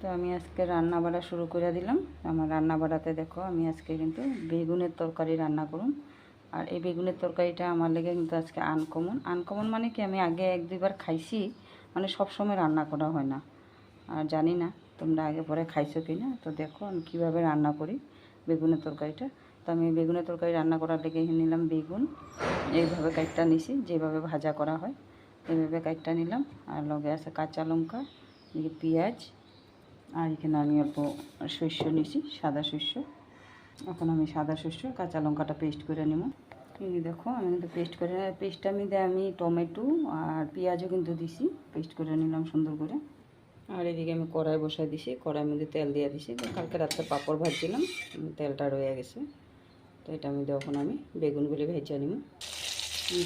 তো আমি আজকে রান্না বাড়া শুরু করে দিলাম। আমার রান্না বাড়াতে দেখো আমি আজকে কিন্তু বেগুনের তরকারি রান্না করুন। আর এই বেগুনের তরকারিটা আমার লেগে কিন্তু আজকে আনকমন মানে কি, আমি আগে এক দুইবার খাইছি, মানে সব সময় রান্না করা হয় না। আর জানি না তোমরা আগে পরে খাইছো কি না। তো দেখো আমি কীভাবে রান্না করি বেগুনের তরকারিটা। তো আমি বেগুনের তরকারি রান্না করার লেগে নিলাম বেগুন, এইভাবে কাটটা নিছি, যেভাবে ভাজা করা হয় এইভাবে কাটটা নিলাম। আর লগে আছে কাঁচা লঙ্কা, পেঁয়াজ, আর এখানে আমি অল্প শস্য নিছি, সাদা শস্য। এখন আমি সাদা শস্য কাঁচা লঙ্কাটা পেস্ট করে নেব। এই দেখো আমি কিন্তু পেস্টটা আমি টমেটো আর পেঁয়াজও কিন্তু দিছি, পেস্ট করে নিলাম সুন্দর করে। আর এদিকে আমি কড়াই বসাই দিছি, কড়াইয়ের মধ্যে তেল দিয়ে দিছি। তো কালকে রাত্রে পাঁপড় ভাজছিলাম, তেলটা রয়ে গেছে। তো এটা আমি এখন আমি বেগুনগুলি ভেজে নিব,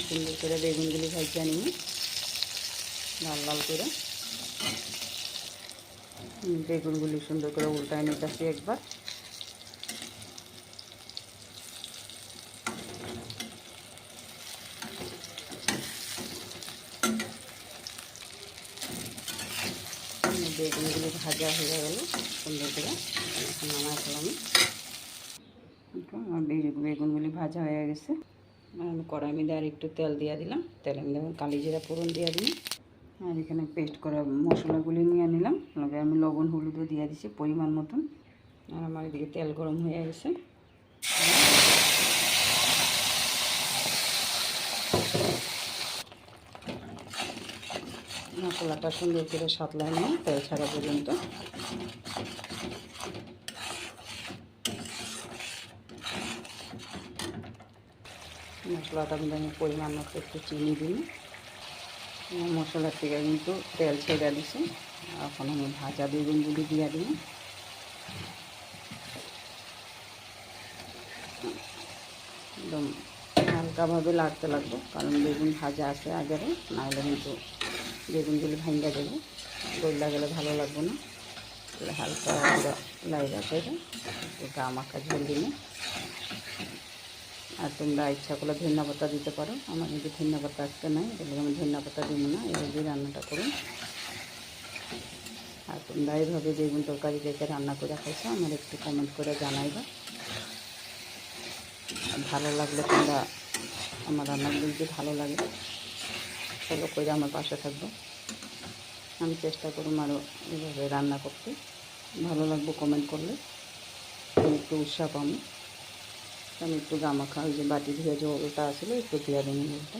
সুন্দর করে বেগুনগুলি ভেজে নিব লাল লাল করে। বেগুনগুলি সুন্দর করে উল্টায় নিতেছি একবার। বেগুনগুলি ভাজা হয়ে গেল সুন্দর করে, এখন নামাই ফেলাম। আমার বেগুনগুলি ভাজা হয়ে গেছে। আমি কড়াই মধ্যে আর একটু তেল দিয়ে দিলাম, তেলের মধ্যে কালি জিরা ফোড়ন দিয়ে দিলাম। আর এখানে পেস্ট করা মশলাগুলি নিয়ে নিলাম, লগে আমি লবণ হলুদও দিয়ে দিছি পরিমাণ মতন। আর আমার এদিকে তেল গরম হয়ে গেছে। মশলাটা সুন্দর করে সাতলায় নিয়ে তেল ছাড়া পর্যন্ত। মশলাটা কিন্তু আমি পরিমাণ মতো একটু চিনি দিই। মশলার থেকে কিন্তু তেল ছেড়ে দিছি। এখন আমি ভাজা বেগুনগুলি দিয়ে দিই। একদম হালকাভাবে লাগতে লাগবে, কারণ বেগুন ভাজা আছে আগেরে, নাহলে কিন্তু বেগুনগুলি ভাঙ্গা দেবে, গলা গেলে ভালো লাগবে না। হালকা লাইরা করে একটু গা মাখা ঝোল দিলে। আর তোমরা ইচ্ছা করলে ধনিয়া পাতা দিতে পারো, আমার কিন্তু ধনিয়া পাতা আজকে নাই, এগুলো আমি ধনিয়া পাতা দিব না, এভাবেই রান্নাটা করুন। আর তোমরা এইভাবে বেগুন তরকারি রেখে রান্না করে খাইছো আমার একটু কমেন্ট করে জানাইবা। ভালো লাগলে তোমরা আমার রান্নাগুলো যদি ভালো লাগে ফলো করে আমার পাশে থাকবো। আমি চেষ্টা করুম আরও এভাবে রান্না করতে, ভালো লাগবে কমেন্ট করলে আমি একটু উৎসাহ পাবো। আমি একটু গামাখা ওই যে বাটি ধুয়ে জলটা আসলে একটু দিয়ে দিন জলটা।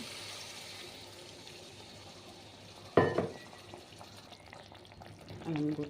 আমি গোটা